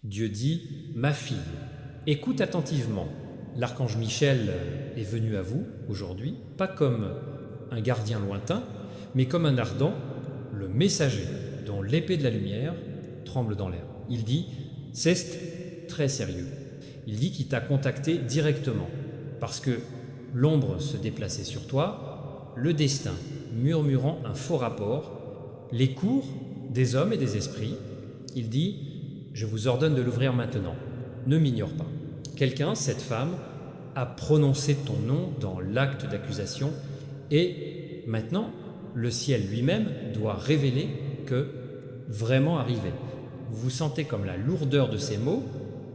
Dieu dit: ma fille, écoute attentivement. L'archange Michel est venu à vous aujourd'hui, pas comme un gardien lointain, mais comme un ardent, le messager, dont l'épée de la lumière tremble dans l'air. Il dit: c'est très sérieux. Il dit qu'il t'a contacté directement, parce que l'ombre se déplaçait sur toi, le destin murmurant un faux rapport, les cours des hommes et des esprits. Il dit: je vous ordonne de l'ouvrir maintenant, ne m'ignore pas. Quelqu'un, cette femme, a prononcé ton nom dans l'acte d'accusation et maintenant, le ciel lui-même doit révéler que vraiment arrivé. Vous sentez comme la lourdeur de ces mots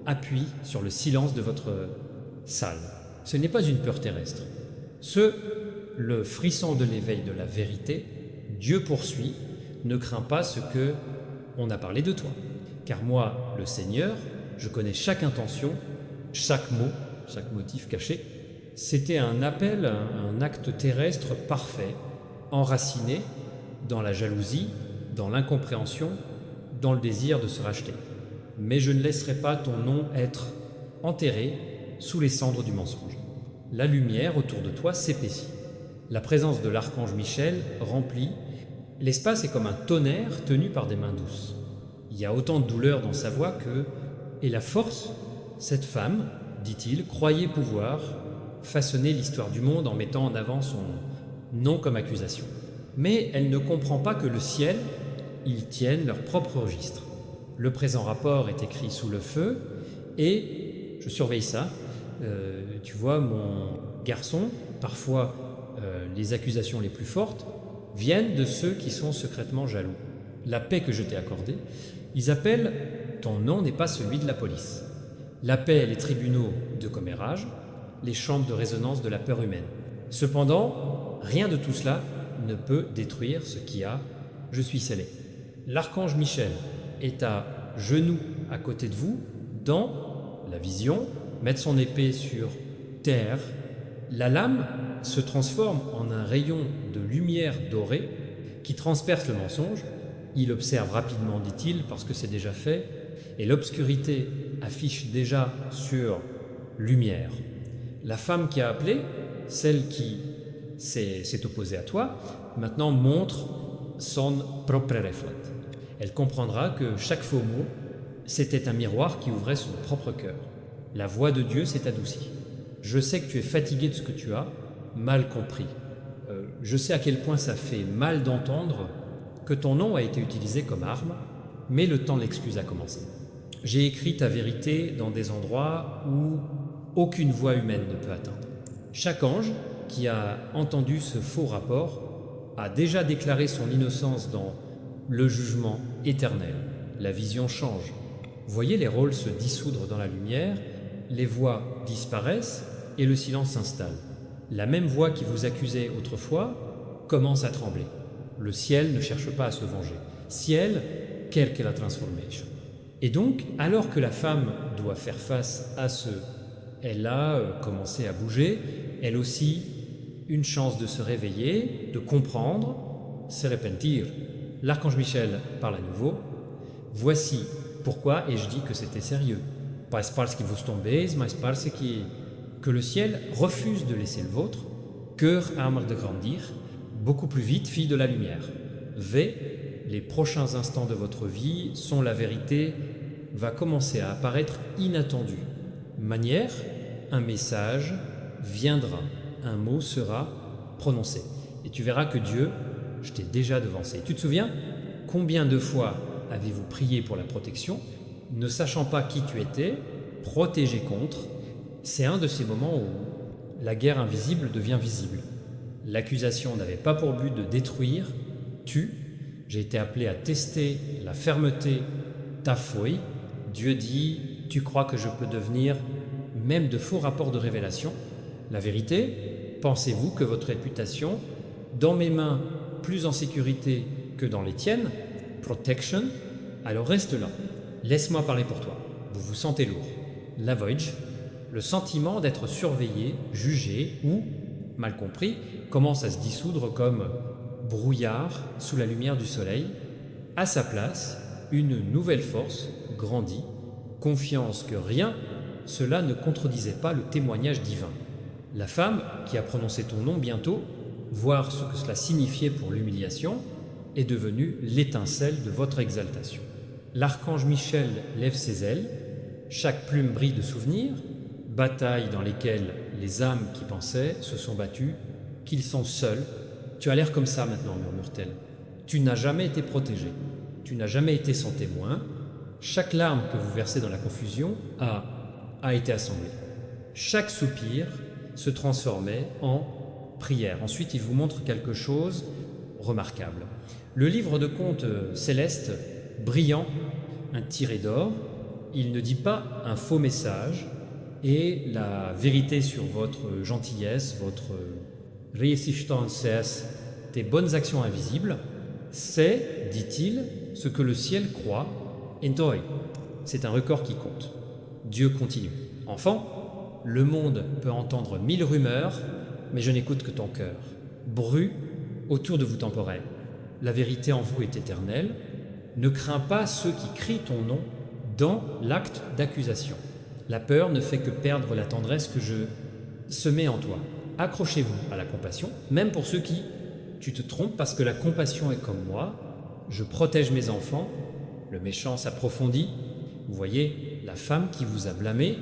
appuie sur le silence de votre salle. Ce n'est pas une peur terrestre. Le frisson de l'éveil de la vérité, Dieu poursuit, ne crains pas ce que on a parlé de toi. Car moi, le Seigneur, je connais chaque intention, chaque mot, chaque motif caché. C'était un appel, un acte terrestre parfait, enraciné dans la jalousie, dans l'incompréhension, dans le désir de se racheter. Mais je ne laisserai pas ton nom être enterré sous les cendres du mensonge. La lumière autour de toi s'épaissit. La présence de l'archange Michel remplit. L'espace est comme un tonnerre tenu par des mains douces. Il y a autant de douleur dans sa voix que... Et la force, cette femme, dit-il, croyait pouvoir façonner l'histoire du monde en mettant en avant son nom comme accusation. Mais elle ne comprend pas que le ciel, ils tiennent leur propre registre. Le présent rapport est écrit sous le feu et je surveille ça. Tu vois, mon garçon, parfois les accusations les plus fortes viennent de ceux qui sont secrètement jaloux. La paix que je t'ai accordée, ils appellent ton nom n'est pas celui de la police. La paix est les tribunaux de commérage, les chambres de résonance de la peur humaine. Cependant, rien de tout cela ne peut détruire ce qui a « je suis scellé ». L'archange Michel est à genoux à côté de vous, dans la vision, mettre son épée sur terre. La lame se transforme en un rayon de lumière dorée qui transperce le mensonge. Il observe rapidement, dit-il, parce que c'est déjà fait, et l'obscurité affiche déjà sur lumière. La femme qui a appelé, celle qui s'est opposée à toi, maintenant montre son propre reflet. Elle comprendra que chaque faux mot, c'était un miroir qui ouvrait son propre cœur. La voix de Dieu s'est adoucie. Je sais que tu es fatigué de ce que tu as mal compris. Je sais à quel point ça fait mal d'entendre que ton nom a été utilisé comme arme, mais le temps de l'excuse a commencé. J'ai écrit ta vérité dans des endroits où aucune voix humaine ne peut atteindre. Chaque ange qui a entendu ce faux rapport a déjà déclaré son innocence dans le jugement éternel. La vision change. Voyez les rôles se dissoudre dans la lumière, les voix disparaissent et le silence s'installe. La même voix qui vous accusait autrefois commence à trembler. Le ciel ne cherche pas à se venger. Ciel, quelle qu'est la transformation. Et donc, alors que la femme doit faire face à ce... Elle a commencé à bouger, elle aussi, une chance de se réveiller, de comprendre, se repentir. L'archange Michel parle à nouveau. Voici pourquoi, et je dis que c'était sérieux. Pas parce qu'il vous tombez, mais parce que le ciel refuse de laisser le vôtre, cœur âme de grandir, beaucoup plus vite, fille de la lumière. Les prochains instants de votre vie sont la vérité, va commencer à apparaître inattendue. Manière, un message viendra, un mot sera prononcé. Et tu verras que Dieu, je t'ai déjà devancé. Tu te souviens combien de fois avez-vous prié pour la protection, ne sachant pas qui tu étais, protégé contre? C'est un de ces moments où la guerre invisible devient visible. L'accusation n'avait pas pour but de détruire, j'ai été appelé à tester la fermeté, ta foi. Dieu dit, tu crois que je peux devenir même de faux rapports de révélation? La vérité, pensez-vous que votre réputation, dans mes mains, plus en sécurité que dans les tiennes, protection, alors reste là. Laisse-moi parler pour toi. Vous vous sentez lourd. La voyage, le sentiment d'être surveillé, jugé ou, mal compris, commence à se dissoudre comme brouillard sous la lumière du soleil. À sa place, une nouvelle force grandit, confiance que rien, cela ne contredisait pas le témoignage divin. La femme, qui a prononcé ton nom bientôt, voir ce que cela signifiait pour l'humiliation, est devenue l'étincelle de votre exaltation. L'archange Michel lève ses ailes, chaque plume brille de souvenirs, batailles dans lesquelles les âmes qui pensaient se sont battues, qu'ils sont seuls. Tu as l'air comme ça maintenant, murmure-t-elle. Tu n'as jamais été protégé, tu n'as jamais été son témoin. Chaque larme que vous versez dans la confusion a été assemblée. Chaque soupir se transformait en prière. Ensuite, il vous montre quelque chose remarquable. Le livre de contes céleste, brillant, un tiré d'or, il ne dit pas un faux message, et la vérité sur votre gentillesse, votre Resistances, tes bonnes actions invisibles, c'est, dit-il, ce que le ciel croit, Entoi. C'est un record qui compte. Dieu continue. Enfant, le monde peut entendre 1000 rumeurs, mais je n'écoute que ton cœur. Bru autour de vous temporel. La vérité en vous est éternelle. Ne crains pas ceux qui crient ton nom dans l'acte d'accusation. La peur ne fait que perdre la tendresse que je semais en toi. Accrochez-vous à la compassion, même pour ceux qui... Tu te trompes parce que la compassion est comme moi. Je protège mes enfants. Le méchant s'approfondit. Vous voyez, la femme qui vous a blâmé,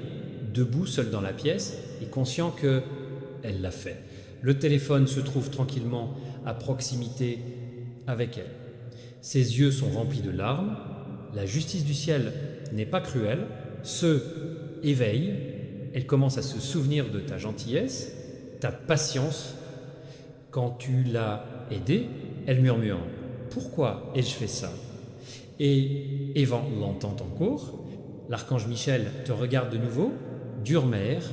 debout seule dans la pièce, est conscient qu'elle l'a fait. Le téléphone se trouve tranquillement à proximité avec elle. Ses yeux sont remplis de larmes. La justice du ciel n'est pas cruelle. Se éveille. Elle commence à se souvenir de ta gentillesse, ta patience. Quand tu l'as aidée, elle murmure « Pourquoi ai-je fait ça ?» Et Evan l'entend encore. L'archange Michel te regarde de nouveau, dure mère,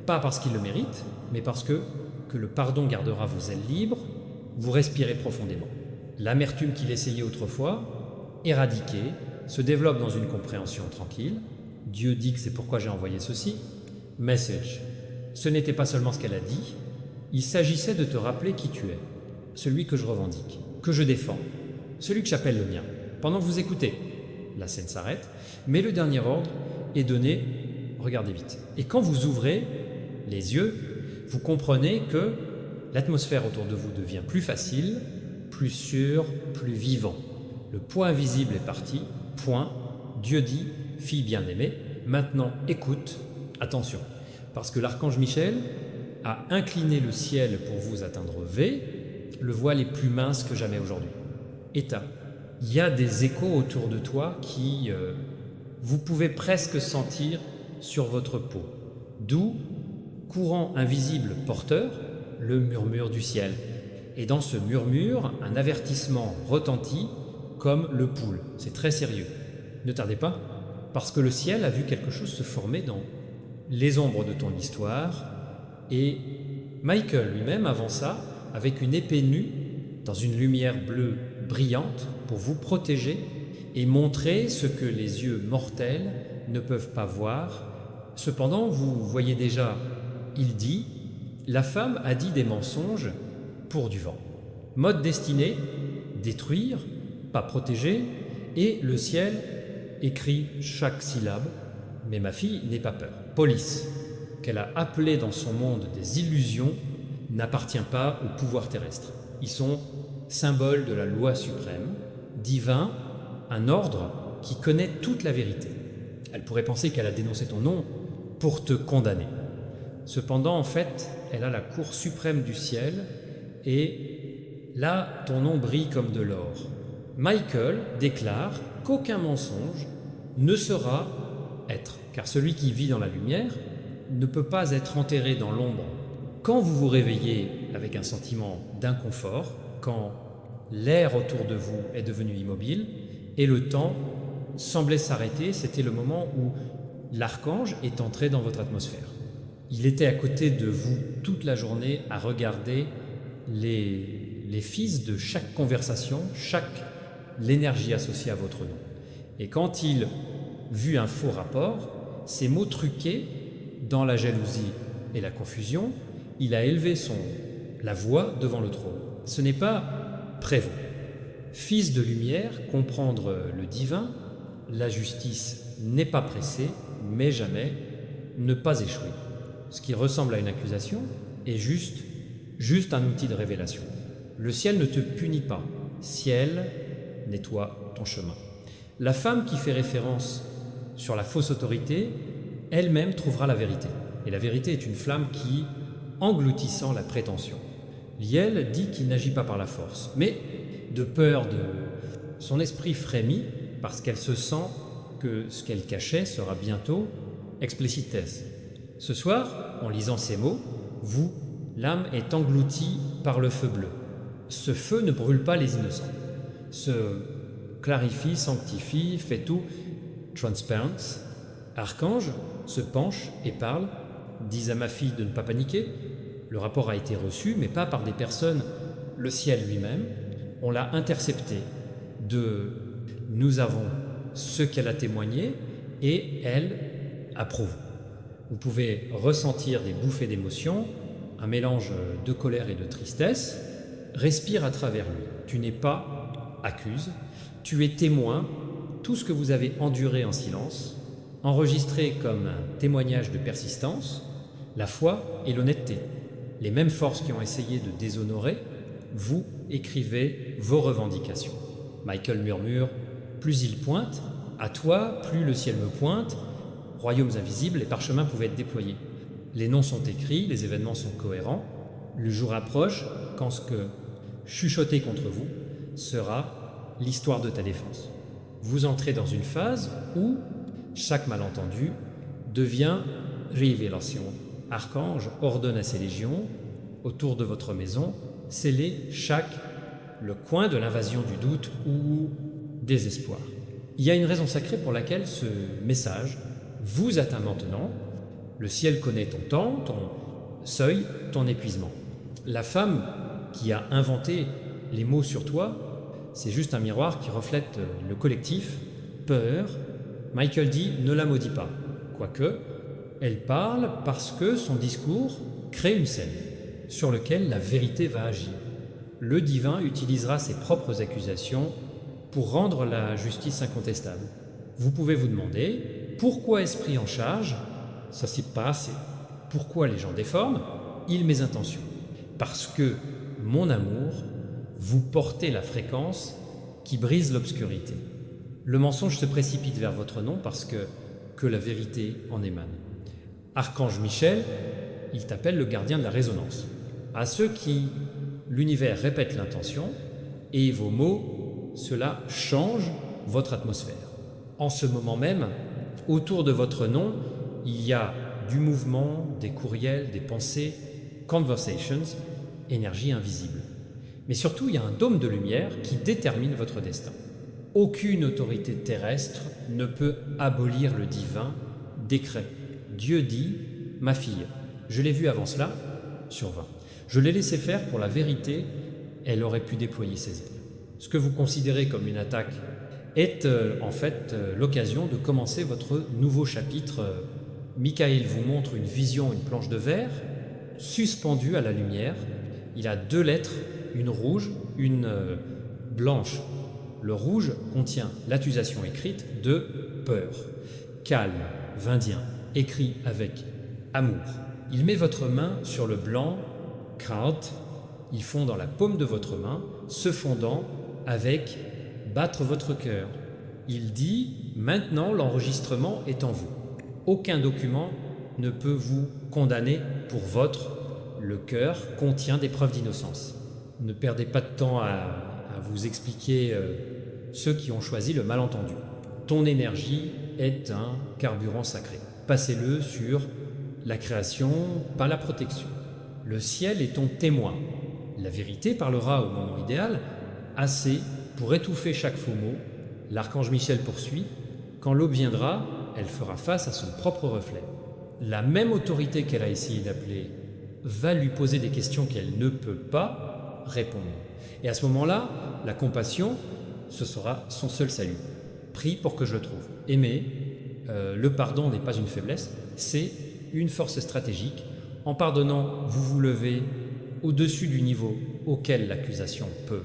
pas parce qu'il le mérite, mais parce que le pardon gardera vos ailes libres, vous respirez profondément. L'amertume qu'il essayait autrefois, éradiquée, se développe dans une compréhension tranquille. Dieu dit que c'est pourquoi j'ai envoyé ceci. Message. Ce n'était pas seulement ce qu'elle a dit, il s'agissait de te rappeler qui tu es, celui que je revendique, que je défends, celui que j'appelle le mien. Pendant que vous écoutez, la scène s'arrête, mais le dernier ordre est donné, regardez vite. Et quand vous ouvrez les yeux, vous comprenez que l'atmosphère autour de vous devient plus facile, plus sûre, plus vivant. Le poids invisible est parti, point, Dieu dit, fille bien-aimée, maintenant écoute, attention, parce que l'archange Michel a incliné le ciel pour vous atteindre V, le voile est plus mince que jamais aujourd'hui. État. Il y a des échos autour de toi qui, vous pouvez presque sentir sur votre peau. D'où, courant invisible porteur, le murmure du ciel. Et dans ce murmure, un avertissement retentit comme le pouls. C'est très sérieux. Ne tardez pas, parce que le ciel a vu quelque chose se former dans les ombres de ton histoire, et Michael lui-même avança avec une épée nue dans une lumière bleue brillante pour vous protéger et montrer ce que les yeux mortels ne peuvent pas voir. Cependant, vous voyez déjà, il dit, la femme a dit des mensonges pour du vent. Mode destiné, détruire, pas protéger, et le ciel écrit chaque syllabe, mais ma fille n'aie pas peur. Police, qu'elle a appelé dans son monde des illusions, n'appartient pas au pouvoir terrestre. Ils sont symboles de la loi suprême, divin, un ordre qui connaît toute la vérité. Elle pourrait penser qu'elle a dénoncé ton nom pour te condamner. Cependant, en fait, elle a la cour suprême du ciel et là, ton nom brille comme de l'or. Michael déclare qu'aucun mensonge ne saura être, car celui qui vit dans la lumière ne peut pas être enterré dans l'ombre. Quand vous vous réveillez avec un sentiment d'inconfort, quand l'air autour de vous est devenu immobile et le temps semblait s'arrêter, c'était le moment où l'archange est entré dans votre atmosphère. Il était à côté de vous toute la journée à regarder les fils de chaque conversation, l'énergie associée à votre nom. Et quand il vit un faux rapport, ces mots truqués dans la jalousie et la confusion, il a élevé la voix devant le trône. Ce n'est pas prévôt. Fils de lumière, comprendre le divin, la justice n'est pas pressée, mais jamais ne pas échouer. Ce qui ressemble à une accusation est juste un outil de révélation. Le ciel ne te punit pas. Ciel, nettoie ton chemin. La femme qui fait référence sur la fausse autorité, elle-même trouvera la vérité. Et la vérité est une flamme qui, engloutissant la prétention. Liel dit qu'il n'agit pas par la force, mais de peur de... Son esprit frémit parce qu'elle se sent que ce qu'elle cachait sera bientôt explicites. Ce soir, en lisant ces mots, vous, l'âme est engloutie par le feu bleu. Ce feu ne brûle pas les innocents. Se clarifie, sanctifie, fait tout. Transparence. Archange se penche et parle. Dis à ma fille de ne pas paniquer. Le rapport a été reçu, mais pas par des personnes. Le ciel lui-même, on l'a intercepté. Nous avons ce qu'elle a témoigné et elle approuve. Vous pouvez ressentir des bouffées d'émotions, un mélange de colère et de tristesse. Respire à travers lui. Tu n'es pas accuse, tu es témoin. Tout ce que vous avez enduré en silence, enregistré comme un témoignage de persistance, la foi et l'honnêteté. Les mêmes forces qui ont essayé de déshonorer, vous écrivez vos revendications. Michael murmure, plus il pointe, à toi, plus le ciel me pointe. Royaumes invisibles, les parchemins pouvaient être déployés. Les noms sont écrits, les événements sont cohérents. Le jour approche quand ce que chuchoté contre vous sera l'histoire de ta défense. Vous entrez dans une phase où chaque malentendu devient révélation. Archange ordonne à ses légions, autour de votre maison, scellez le coin de l'invasion du doute ou désespoir. Il y a une raison sacrée pour laquelle ce message vous atteint maintenant. Le ciel connaît ton temps, ton seuil, ton épuisement. La femme qui a inventé les mots sur toi, c'est juste un miroir qui reflète le collectif, peur. Michael dit ne la maudis pas. Quoique, elle parle parce que son discours crée une scène sur laquelle la vérité va agir. Le divin utilisera ses propres accusations pour rendre la justice incontestable. Vous pouvez vous demander pourquoi est-ce pris en charge? Ça c'est pas assez. Pourquoi les gens déforment? Il mes intentions. Parce que, mon amour, vous portez la fréquence qui brise l'obscurité. Le mensonge se précipite vers votre nom parce que la vérité en émane. Archange Michel, il t'appelle le gardien de la résonance. À ceux qui, l'univers répète l'intention, et vos mots, cela change votre atmosphère. En ce moment même, autour de votre nom, il y a du mouvement, des courriels, des pensées, conversations, énergie invisible. Mais surtout, il y a un dôme de lumière qui détermine votre destin. Aucune autorité terrestre ne peut abolir le divin décret. Dieu dit, ma fille, je l'ai vue avant cela, sur 20. Je l'ai laissé faire pour la vérité, elle aurait pu déployer ses ailes. Ce que vous considérez comme une attaque est en fait l'occasion de commencer votre nouveau chapitre. Michael vous montre une vision, une planche de verre, suspendue à la lumière. Il a 2 lettres, une rouge, une blanche. Le rouge contient l'accusation écrite de peur. Calme, vindien, écrit avec amour. Il met votre main sur le blanc, carte. Ils font dans la paume de votre main, se fondant avec battre votre cœur. Il dit, maintenant l'enregistrement est en vous. Aucun document ne peut vous condamner pour votre. Le cœur contient des preuves d'innocence. Ne perdez pas de temps à vous expliquer ceux qui ont choisi le malentendu. Ton énergie est un carburant sacré. Passez-le sur la création, pas la protection. Le ciel est ton témoin. La vérité parlera au moment idéal, assez pour étouffer chaque faux mot. L'archange Michel poursuit. Quand l'aube viendra, elle fera face à son propre reflet. La même autorité qu'elle a essayé d'appeler va lui poser des questions qu'elle ne peut pas répondre. Et à ce moment-là, la compassion, ce sera son seul salut. Prie pour que je le trouve. Aimer, le pardon n'est pas une faiblesse, c'est une force stratégique. En pardonnant, vous vous levez au-dessus du niveau auquel l'accusation peut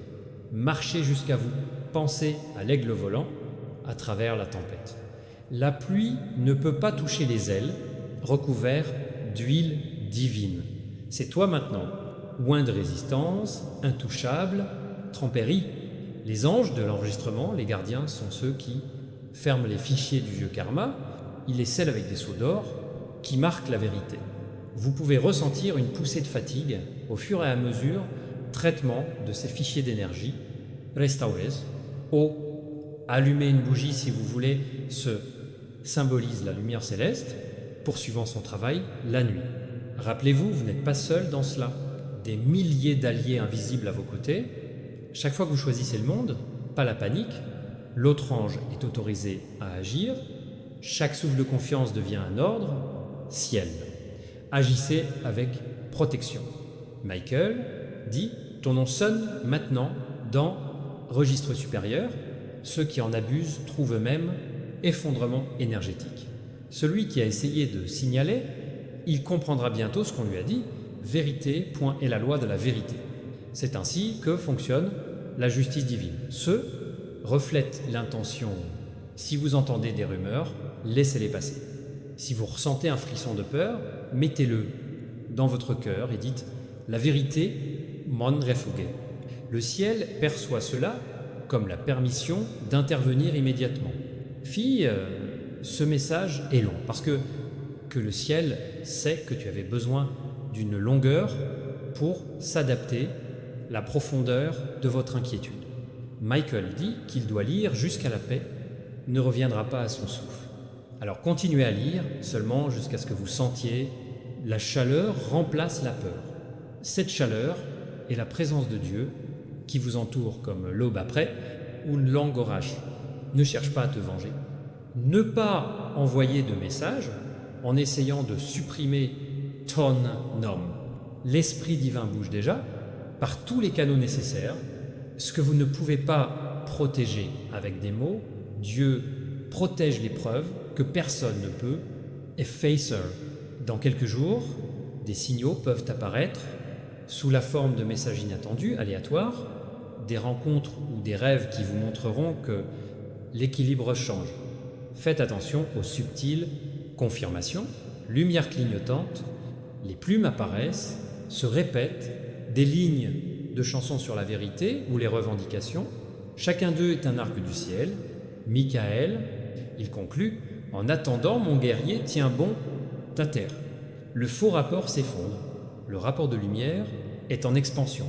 marcher jusqu'à vous. Pensez à l'aigle volant. à travers la tempête. La pluie ne peut pas toucher les ailes, recouverts d'huile divine. C'est toi maintenant, oint de résistance, intouchable, trempérie. Les anges de l'enregistrement, les gardiens, sont ceux qui ferment les fichiers du vieux karma, ils les scellent avec des sceaux d'or qui marquent la vérité. Vous pouvez ressentir une poussée de fatigue au fur et à mesure traitement de ces fichiers d'énergie. Restaurez, eau, allumer une bougie si vous voulez, symbolise la lumière céleste, poursuivant son travail la nuit. Rappelez-vous, vous n'êtes pas seul dans cela. Des milliers d'alliés invisibles à vos côtés. Chaque fois que vous choisissez le monde, pas la panique, l'autre ange est autorisé à agir. Chaque souffle de confiance devient un ordre, ciel. Agissez avec protection. Michael dit « Ton nom sonne maintenant dans registre supérieur. Ceux qui en abusent trouvent eux-mêmes effondrement énergétique. Celui qui a essayé de signaler, il comprendra bientôt ce qu'on lui a dit. Vérité, point est la loi de la vérité. C'est ainsi que fonctionne la justice divine. Ceux reflètent l'intention. Si vous entendez des rumeurs, laissez-les passer. Si vous ressentez un frisson de peur, mettez-le dans votre cœur et dites « La vérité, mon refuge ». Le ciel perçoit cela comme la permission d'intervenir immédiatement. Fille, ce message est long parce que le ciel sait que tu avais besoin d'une longueur pour s'adapter à la profondeur de votre inquiétude. Michael dit qu'il doit lire jusqu'à la paix, ne reviendra pas à son souffle. Alors continuez à lire seulement jusqu'à ce que vous sentiez la chaleur remplace la peur. Cette chaleur est la présence de Dieu qui vous entoure comme l'aube après ou une langue orage. Ne cherche pas à te venger. Ne pas envoyer de message en essayant de supprimer ton nom. L'Esprit divin bouge déjà par tous les canaux nécessaires. Ce que vous ne pouvez pas protéger avec des mots, Dieu protège les preuves que personne ne peut. Effacer. Dans quelques jours, des signaux peuvent apparaître sous la forme de messages inattendus, aléatoires, des rencontres ou des rêves qui vous montreront que l'équilibre change. Faites attention aux subtiles confirmations, lumière clignotante, les plumes apparaissent, se répètent, des lignes de chansons sur la vérité ou les revendications. Chacun d'eux est un arc du ciel. Michael, il conclut « En attendant, mon guerrier, tiens bon ta terre ». Le faux rapport s'effondre. Le rapport de lumière est en expansion.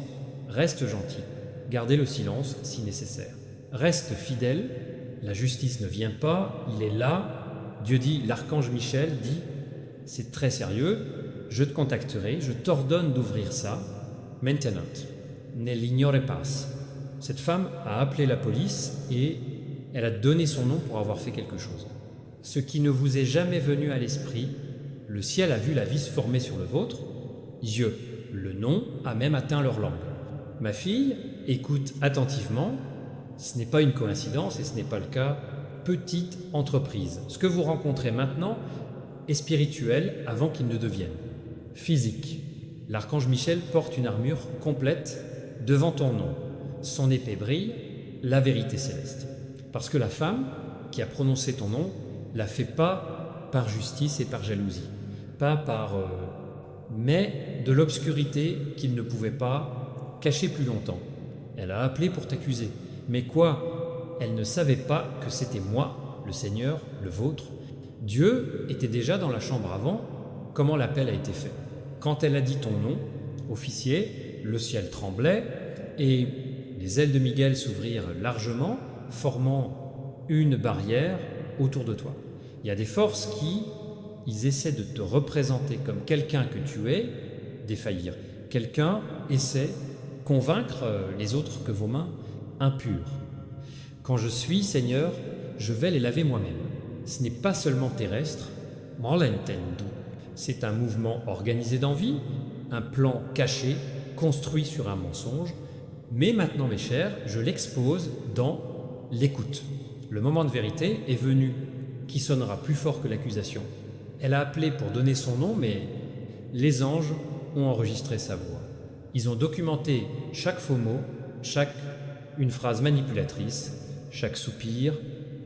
Reste gentil. Gardez le silence si nécessaire. Reste fidèle. La justice ne vient pas, il est là. Dieu dit, l'archange Michel dit, c'est très sérieux, je te contacterai, je t'ordonne d'ouvrir ça. Maintenant, ne l'ignore pas. Cette femme a appelé la police et elle a donné son nom pour avoir fait quelque chose. Ce qui ne vous est jamais venu à l'esprit, le ciel a vu la vis formée sur le vôtre, yeux, le nom a même atteint leur langue. Ma fille, écoute attentivement, ce n'est pas une coïncidence et ce n'est pas le cas. Petite entreprise. Ce que vous rencontrez maintenant est spirituel avant qu'il ne devienne physique. L'archange Michel porte une armure complète devant ton nom. Son épée brille, la vérité céleste. Parce que la femme qui a prononcé ton nom l'a fait pas par justice et par jalousie, pas par mais de l'obscurité qu'il ne pouvait pas cacher plus longtemps. Elle a appelé pour t'accuser. Mais quoi? Elle ne savait pas que c'était moi, le Seigneur, le vôtre. Dieu était déjà dans la chambre avant. Comment l'appel a été fait? Quand elle a dit ton nom, officier, le ciel tremblait et les ailes de Miguel s'ouvrirent largement, formant une barrière autour de toi. Il y a des forces qui, ils essaient de te représenter comme quelqu'un que tu es, défaillir. Quelqu'un essaie de convaincre les autres que vos mains impures. Quand je suis Seigneur, je vais les laver moi-même. Ce n'est pas seulement terrestre, malentendo. C'est un mouvement organisé d'envie, un plan caché, construit sur un mensonge. Mais maintenant, mes chers, je l'expose dans l'écoute. Le moment de vérité est venu, qui sonnera plus fort que l'accusation. Elle a appelé pour donner son nom, mais les anges ont enregistré sa voix. Ils ont documenté chaque faux mot, une phrase manipulatrice, chaque soupir,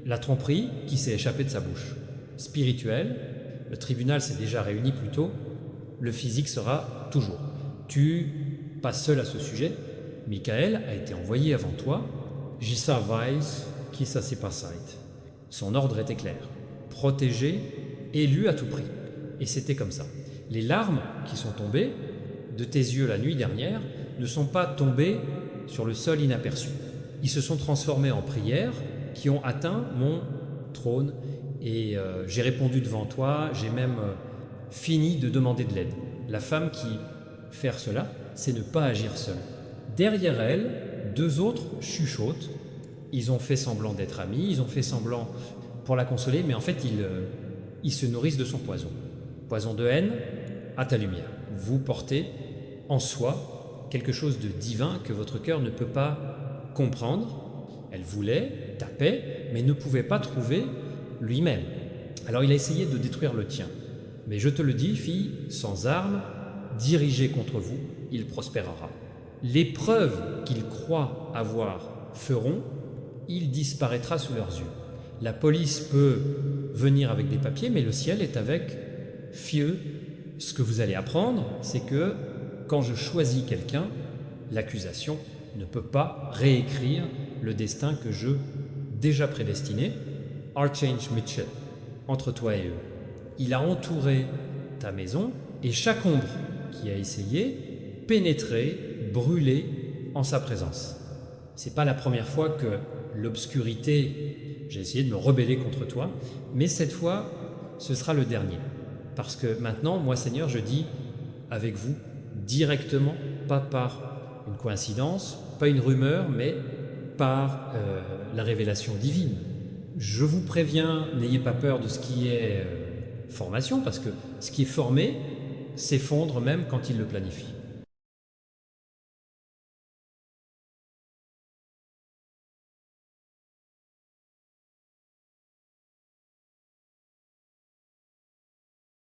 la tromperie qui s'est échappée de sa bouche. Spirituel, le tribunal s'est déjà réuni plus tôt, le physique sera toujours. Tu passes seul à ce sujet, Michael a été envoyé avant toi, Gisa Weiss, qui ça s'est passé. Son ordre était clair, protéger, élu à tout prix. Et c'était comme ça. Les larmes qui sont tombées de tes yeux la nuit dernière ne sont pas tombées sur le sol inaperçu. Ils se sont transformés en prières qui ont atteint mon trône et j'ai répondu devant toi, j'ai même fini de demander de l'aide. La femme qui fait cela, c'est ne pas agir seule. Derrière elle, deux autres chuchotent. Ils ont fait semblant d'être amis, ils ont fait semblant pour la consoler, mais en fait ils se nourrissent de son poison. Poison de haine à ta lumière. Vous portez en soi quelque chose de divin que votre cœur ne peut pas comprendre. Elle voulait ta paix, mais ne pouvait pas trouver lui-même. Alors il a essayé de détruire le tien. Mais je te le dis, fille, sans armes, dirigée contre vous, il prospérera. Les preuves qu'il croit avoir feront, il disparaîtra sous leurs yeux. La police peut venir avec des papiers, mais le ciel est avec fieux. Ce que vous allez apprendre, c'est que quand je choisis quelqu'un, l'accusation ne peut pas réécrire le destin que je déjà prédestiné. Archange Mitchell, entre toi et eux. Il a entouré ta maison et chaque ombre qui a essayé pénétrer, brûler en sa présence. C'est pas la première fois que l'obscurité, j'ai essayé de me rebeller contre toi, mais cette fois, ce sera le dernier. Parce que maintenant, moi Seigneur, je dis avec vous directement, pas par une coïncidence, pas une rumeur, mais par la révélation divine. Je vous préviens, n'ayez pas peur de ce qui est formation, parce que ce qui est formé s'effondre même quand il le planifie.